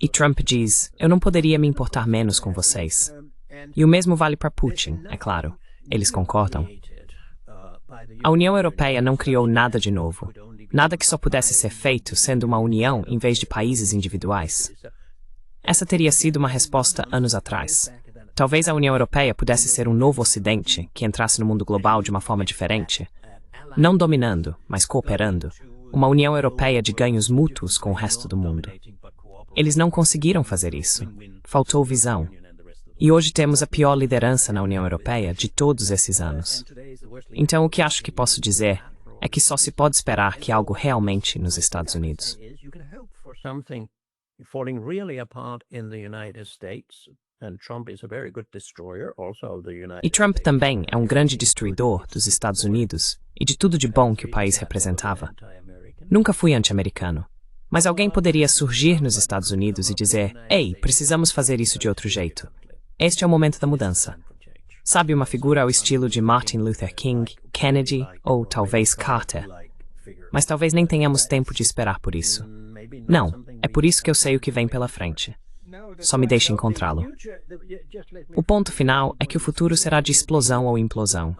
B: E Trump diz, eu não poderia me importar menos com vocês. E o mesmo vale para Putin, é claro. Eles concordam. A União Europeia não criou nada de novo. Nada que só pudesse ser feito sendo uma união em vez de países individuais. Essa teria sido uma resposta anos atrás. Talvez a União Europeia pudesse ser um novo Ocidente que entrasse no mundo global de uma forma diferente. Não dominando, mas cooperando. Uma União Europeia de ganhos mútuos com o resto do mundo. Eles não conseguiram fazer isso. Faltou visão. E hoje temos a pior liderança na União Europeia de todos esses anos. Então, o que acho que posso dizer é que só se pode esperar que algo realmente nos Estados Unidos. E Trump também é um grande destruidor dos Estados Unidos e de tudo de bom que o país representava. Nunca fui anti-americano, mas alguém poderia surgir nos Estados Unidos e dizer, ei, precisamos fazer isso de outro jeito. Este é o momento da mudança. Sabe, uma figura ao estilo de Martin Luther King, Kennedy ou talvez Carter. Mas talvez nem tenhamos tempo de esperar por isso. Não, é por isso que eu sei o que vem pela frente. Só me deixe encontrá-lo. O ponto final é que o futuro será de explosão ou implosão.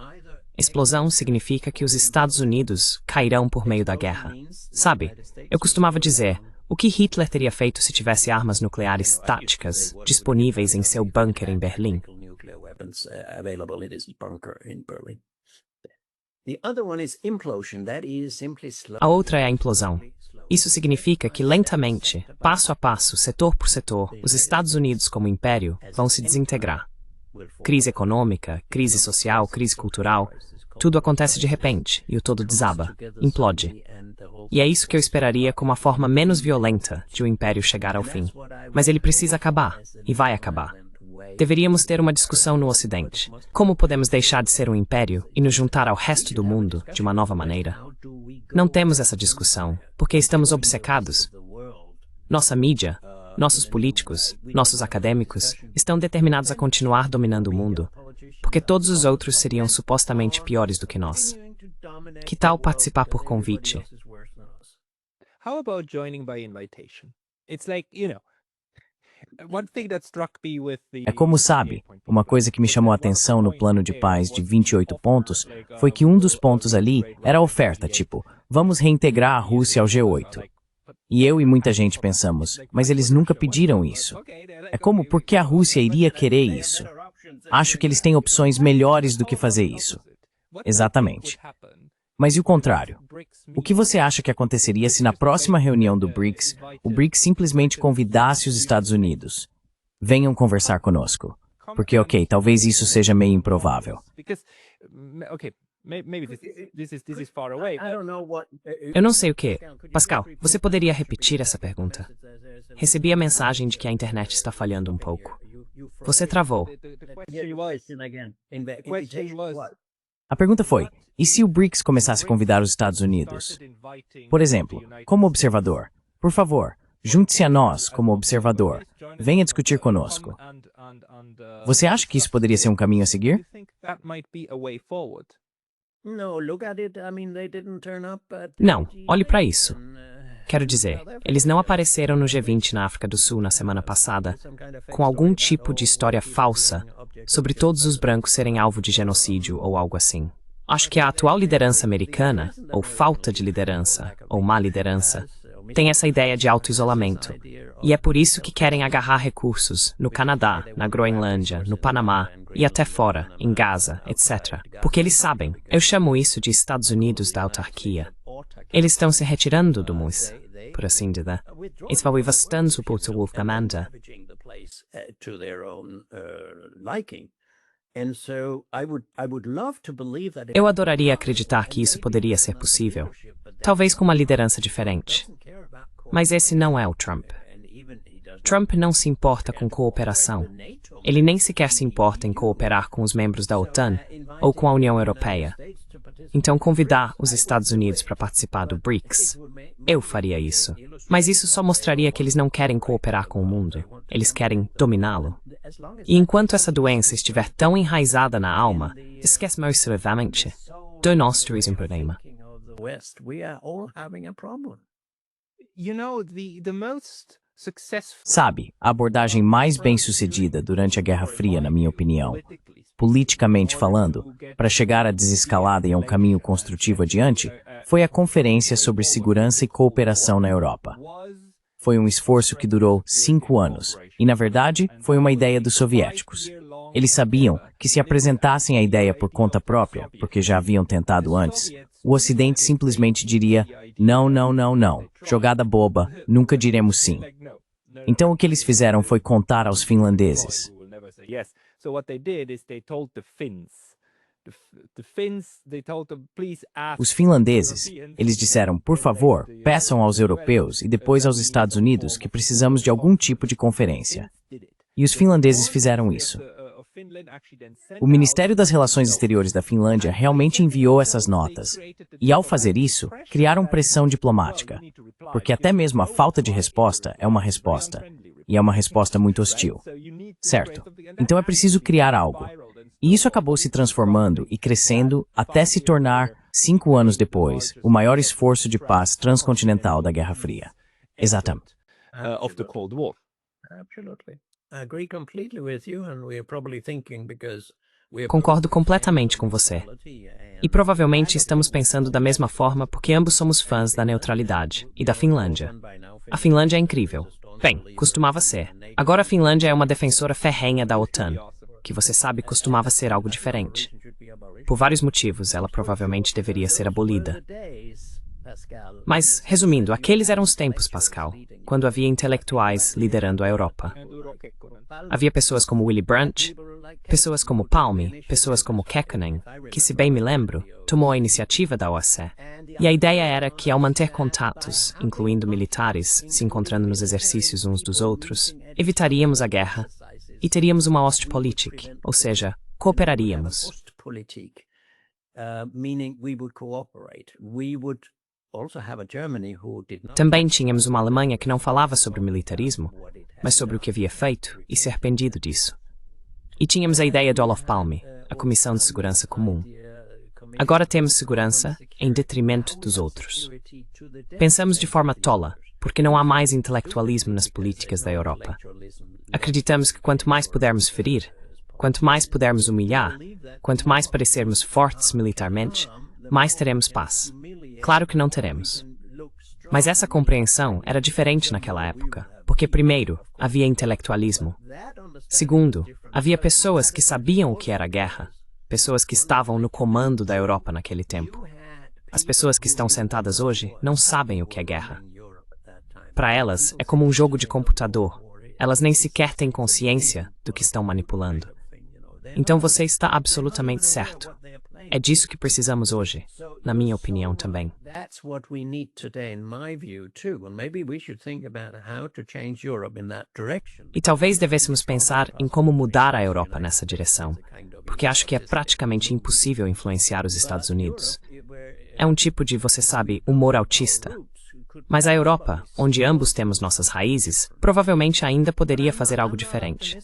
B: Explosão significa que os Estados Unidos cairão por meio da guerra. Sabe, eu costumava dizer, o que Hitler teria feito se tivesse armas nucleares táticas disponíveis em seu bunker em Berlim? A outra é a implosão. Isso significa que lentamente, passo a passo, setor por setor, os Estados Unidos como império vão se desintegrar. Crise econômica, crise social, crise cultural, tudo acontece de repente e o todo desaba, implode. E é isso que eu esperaria como a forma menos violenta de o império chegar ao fim. Mas ele precisa acabar, e vai acabar. Deveríamos ter uma discussão no Ocidente. Como podemos deixar de ser um império e nos juntar ao resto do mundo de uma nova maneira? Não temos essa discussão, porque estamos obcecados. Nossa mídia, nossos políticos, nossos acadêmicos estão determinados a continuar dominando o mundo, porque todos os outros seriam supostamente piores do que nós. Que tal participar por convite?
D: How about joining by invitation? It's like, one thing that struck me with the...
A: É como sabe, uma coisa que me chamou a atenção no plano de paz de 28 pontos foi que um dos pontos ali era a oferta, tipo, vamos reintegrar a Rússia ao G8. E eu e muita gente pensamos, mas eles nunca pediram isso. É como, por que a Rússia iria querer isso? Acho que eles têm opções melhores do que fazer isso. Exatamente. Mas e o contrário? O que você acha que aconteceria se na próxima reunião do BRICS, o BRICS simplesmente convidasse os Estados Unidos? Venham conversar conosco. Porque, ok, talvez isso seja meio improvável.
B: Eu não sei o que. Pascal, você poderia repetir essa pergunta? Recebi a mensagem de que a internet está falhando um pouco. Você travou.
A: A pergunta foi, e se o BRICS começasse a convidar os Estados Unidos? Por exemplo, como observador, por favor, junte-se a nós como observador. Venha discutir conosco. Você acha que isso poderia ser um caminho a seguir?
B: Não, olhe para isso. Quero dizer, eles não apareceram no G20 na África do Sul na semana passada com algum tipo de história falsa sobre todos os brancos serem alvo de genocídio ou algo assim. Acho que a atual liderança americana, ou falta de liderança, ou má liderança, tem essa ideia de auto-isolamento. E é por isso que querem agarrar recursos no Canadá, na Groenlândia, no Panamá e até fora, em Gaza, etc. Porque eles sabem, eu chamo isso de Estados Unidos da autarquia. Eles estão se retirando do MUS, por assim dizer. Eles vão bastante suportar o Wolfgamanda. Eu adoraria acreditar que isso poderia ser possível, talvez com uma liderança diferente. Mas esse não é o Trump. Trump não se importa com cooperação. Ele nem sequer se importa em cooperar com os membros da OTAN ou com a União Europeia. Então, convidar os Estados Unidos para participar do BRICS, eu faria isso. Mas isso só mostraria que eles não querem cooperar com o mundo. Eles querem dominá-lo. E enquanto essa doença estiver tão enraizada na alma, esquece-me seriamente. Do nós teríamos um problema.
A: Sabe, a abordagem mais bem-sucedida durante a Guerra Fria, na minha opinião, politicamente falando, para chegar à desescalada e a um caminho construtivo adiante, foi a Conferência sobre Segurança e Cooperação na Europa. Foi um esforço que durou 5 anos, e na verdade foi uma ideia dos soviéticos. Eles sabiam que se apresentassem a ideia por conta própria, porque já haviam tentado antes, o Ocidente simplesmente diria, não, não, não, não, jogada boba, nunca diremos sim. Então o que eles fizeram foi contar aos finlandeses. Os finlandeses, eles disseram, por favor, peçam aos europeus e depois aos Estados Unidos que precisamos de algum tipo de conferência. E os finlandeses fizeram isso. O Ministério das Relações Exteriores da Finlândia realmente enviou essas notas. E ao fazer isso, criaram pressão diplomática. Porque até mesmo a falta de resposta é uma resposta. E é uma resposta muito hostil. Certo? Então é preciso criar algo. E isso acabou se transformando e crescendo até se tornar, 5 anos depois, o maior esforço de paz transcontinental da Guerra Fria. Exatamente.
B: Concordo completamente com você. E provavelmente estamos pensando da mesma forma porque ambos somos fãs da neutralidade e da Finlândia. A Finlândia é incrível. Bem, costumava ser. Agora a Finlândia é uma defensora ferrenha da OTAN, que você sabe costumava ser algo diferente. Por vários motivos, ela provavelmente deveria ser abolida. Mas, resumindo, aqueles eram os tempos, Pascal, quando havia intelectuais liderando a Europa. Havia pessoas como Willy Brandt, pessoas como Palme, pessoas como Kekkonen, que, se bem me lembro, tomou a iniciativa da OASE. E a ideia era que, ao manter contatos, incluindo militares, se encontrando nos exercícios uns dos outros, evitaríamos a guerra e teríamos uma Ostpolitik, ou seja, cooperaríamos. Também tínhamos uma Alemanha que não falava sobre militarismo, mas sobre o que havia feito e se arrependido disso. E tínhamos a ideia de Olof Palme, a Comissão de Segurança Comum. Agora temos segurança em detrimento dos outros. Pensamos de forma tola, porque não há mais intelectualismo nas políticas da Europa. Acreditamos que quanto mais pudermos ferir, quanto mais pudermos humilhar, quanto mais parecermos fortes militarmente, mais teremos paz. Claro que não teremos. Mas essa compreensão era diferente naquela época, porque, primeiro, havia intelectualismo. Segundo, havia pessoas que sabiam o que era guerra, pessoas que estavam no comando da Europa naquele tempo. As pessoas que estão sentadas hoje não sabem o que é guerra. Para elas, é como um jogo de computador. Elas nem sequer têm consciência do que estão manipulando. Então você está absolutamente certo. É disso que precisamos hoje, na minha opinião também. E talvez devêssemos pensar em como mudar a Europa nessa direção, porque acho que é praticamente impossível influenciar os Estados Unidos. É um tipo de, você sabe, humor autista. Mas a Europa, onde ambos temos nossas raízes, provavelmente ainda poderia fazer algo diferente.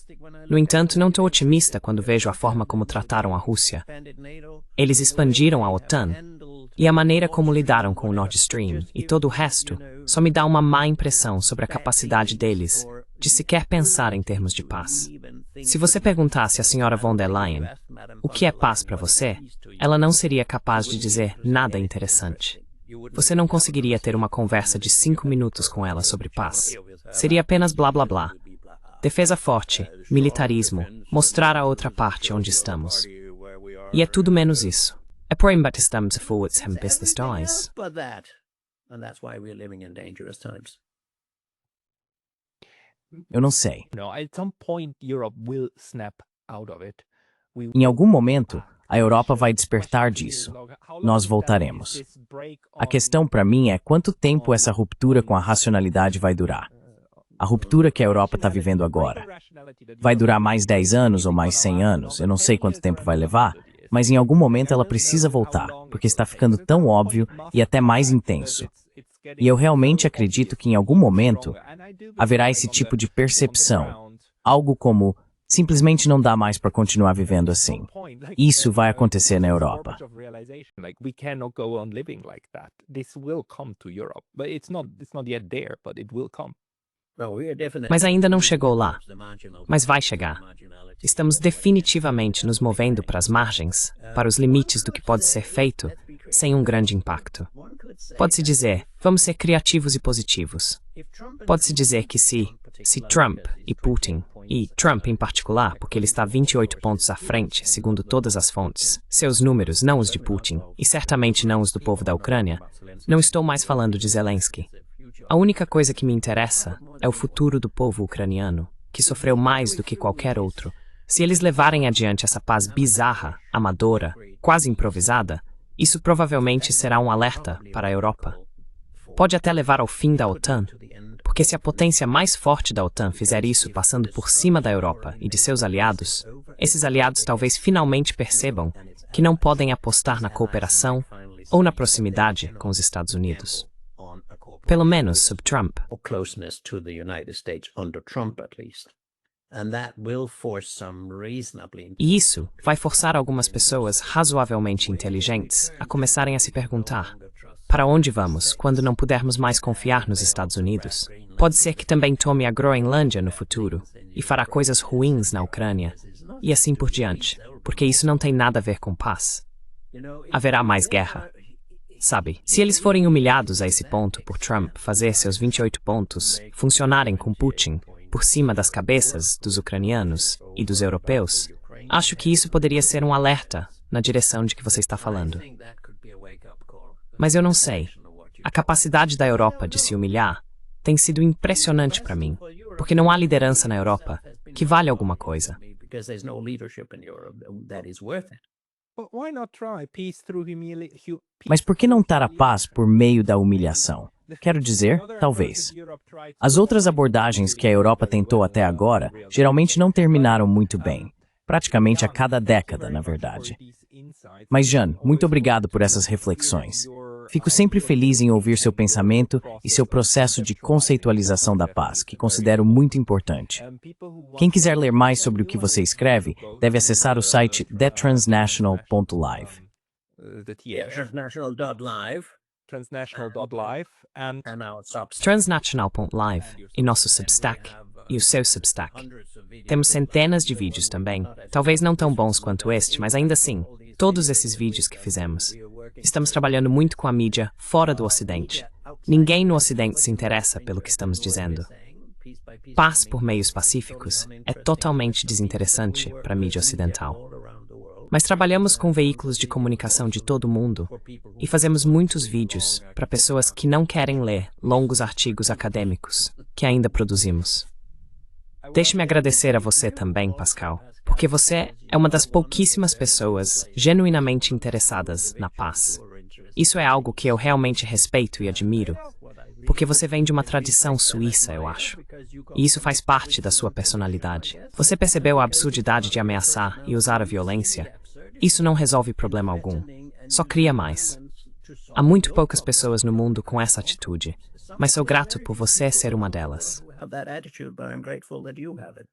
B: No entanto, não estou otimista quando vejo a forma como trataram a Rússia. Eles expandiram a OTAN, e a maneira como lidaram com o Nord Stream e todo o resto só me dá uma má impressão sobre a capacidade deles de sequer pensar em termos de paz. Se você perguntasse à senhora von der Leyen o que é paz para você, ela não seria capaz de dizer nada interessante. Você não conseguiria ter uma conversa de 5 minutos com ela sobre paz. Seria apenas blá blá blá. Defesa forte, militarismo, mostrar a outra parte onde estamos. E é tudo menos isso. É por embate estamos a forwards hem business dies.
A: Eu não sei.
D: At some point Europe will snap out of it.
A: Em algum momento, a Europa vai despertar disso. Nós voltaremos. A questão para mim é quanto tempo essa ruptura com a racionalidade vai durar. A ruptura que a Europa está vivendo agora. Vai durar mais 10 anos ou mais 100 anos, eu não sei quanto tempo vai levar, mas em algum momento ela precisa voltar, porque está ficando tão óbvio e até mais intenso. E eu realmente acredito que em algum momento haverá esse tipo de percepção, algo como simplesmente não dá mais para continuar vivendo assim. Isso vai acontecer na Europa.
B: Mas ainda não chegou lá. Mas vai chegar. Estamos definitivamente nos movendo para as margens, para os limites do que pode ser feito, sem um grande impacto. Pode-se dizer, vamos ser criativos e positivos. Pode-se dizer que se Trump e Putin, e Trump em particular, porque ele está 28 pontos à frente, segundo todas as fontes, seus números, não os de Putin, e certamente não os do povo da Ucrânia, não estou mais falando de Zelensky. A única coisa que me interessa é o futuro do povo ucraniano, que sofreu mais do que qualquer outro. Se eles levarem adiante essa paz bizarra, amadora, quase improvisada, isso provavelmente será um alerta para a Europa. Pode até levar ao fim da OTAN, porque se a potência mais forte da OTAN fizer isso passando por cima da Europa e de seus aliados, esses aliados talvez finalmente percebam que não podem apostar na cooperação ou na proximidade com os Estados Unidos. Pelo menos sob Trump. E isso vai forçar algumas pessoas razoavelmente inteligentes a começarem a se perguntar: para onde vamos quando não pudermos mais confiar nos Estados Unidos? Pode ser que também tome a Groenlândia no futuro e fará coisas ruins na Ucrânia e assim por diante, porque isso não tem nada a ver com paz. Haverá mais guerra. Sabe, se eles forem humilhados a esse ponto por Trump fazer seus 28 pontos funcionarem com Putin por cima das cabeças dos ucranianos e dos europeus, acho que isso poderia ser um alerta na direção de que você está falando. Mas eu não sei. A capacidade da Europa de se humilhar tem sido impressionante para mim, porque não há liderança na Europa que vale alguma coisa.
C: Because there's no leadership in Europe that is worth it.
D: But why not try peace through
A: Mas por que não dar a paz por meio da humilhação? Quero dizer, talvez. As outras abordagens que a Europa tentou até agora geralmente não terminaram muito bem. Praticamente a cada década, na verdade. Mas, Jan, muito obrigado por essas reflexões. Fico sempre feliz em ouvir seu pensamento e seu processo de conceitualização da paz, que considero muito importante. Quem quiser ler mais sobre o que você escreve, deve acessar o site thetransnational.live.
C: Transnational.live
D: Transnational.live and
C: our Substack.
B: Transnational.live e nosso Substack e o seu Substack. Temos centenas de vídeos também, talvez não tão bons quanto este, mas ainda assim, todos esses vídeos que fizemos. Estamos trabalhando muito com a mídia fora do Ocidente. Ninguém no Ocidente se interessa pelo que estamos dizendo. Paz por meios pacíficos é totalmente desinteressante para a mídia ocidental. Mas trabalhamos com veículos de comunicação de todo o mundo e fazemos muitos vídeos para pessoas que não querem ler longos artigos acadêmicos que ainda produzimos. Deixe-me agradecer a você também, Pascal, porque você é uma das pouquíssimas pessoas genuinamente interessadas na paz. Isso é algo que eu realmente respeito e admiro, porque você vem de uma tradição suíça, eu acho. E isso faz parte da sua personalidade. Você percebeu a absurdidade de ameaçar e usar a violência? Isso não resolve problema algum. Só cria mais. Há muito poucas pessoas no mundo com essa atitude, mas sou grato por você ser uma delas.
C: Have that attitude, but I'm grateful that you have it.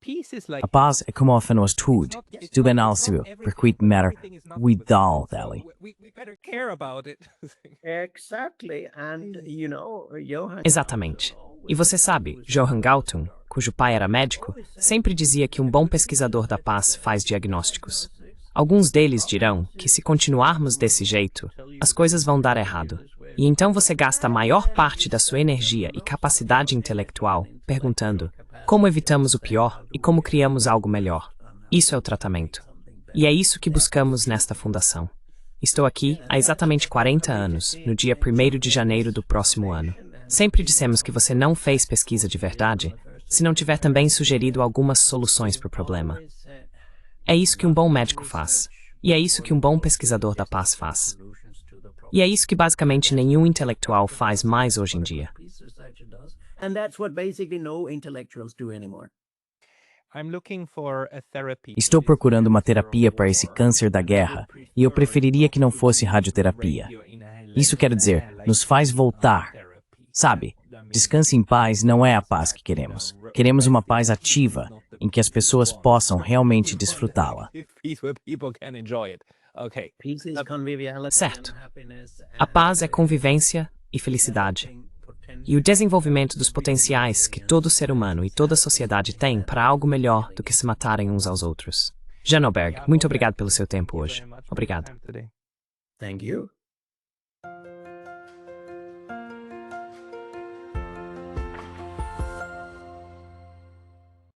D: peace is like
A: A paz é como a atitude. Do bem alcio, perquit matter, widal dali.
D: we better care about it.
C: Exactly, and Johann.
B: Exatamente. E você sabe, Johann Galtung, cujo pai era médico, sempre dizia que um bom pesquisador da paz faz diagnósticos. Alguns deles dirão que se continuarmos desse jeito, as coisas vão dar errado. E então você gasta a maior parte da sua energia e capacidade intelectual perguntando como evitamos o pior e como criamos algo melhor. Isso é o tratamento. E é isso que buscamos nesta fundação. Estou aqui há exatamente 40 anos, no dia 1º de janeiro do próximo ano. Sempre dissemos que você não fez pesquisa de verdade, se não tiver também sugerido algumas soluções para o problema. É isso que um bom médico faz. E é isso que um bom pesquisador da paz faz. E é isso que basicamente nenhum intelectual faz mais hoje em dia.
C: And that's what basically no intellectuals do anymore.
D: I'm looking for a therapy.
A: Estou procurando uma terapia para esse câncer da guerra, e eu preferiria que não fosse radioterapia. Isso quer dizer, nos faz voltar. Sabe, descanse em paz não é a paz que queremos. Queremos uma paz ativa, em que as pessoas possam realmente desfrutá-la.
D: Peace where people can enjoy it. Okay.
C: Peace is conviviality
B: Certo.
C: and happiness
B: A paz é convivência e felicidade. E o desenvolvimento dos potenciais que todo ser humano e toda a sociedade tem para algo melhor do que se matarem uns aos outros. Jan Oberg, muito obrigado pelo seu tempo hoje. Obrigado.
D: Today.
C: Thank you.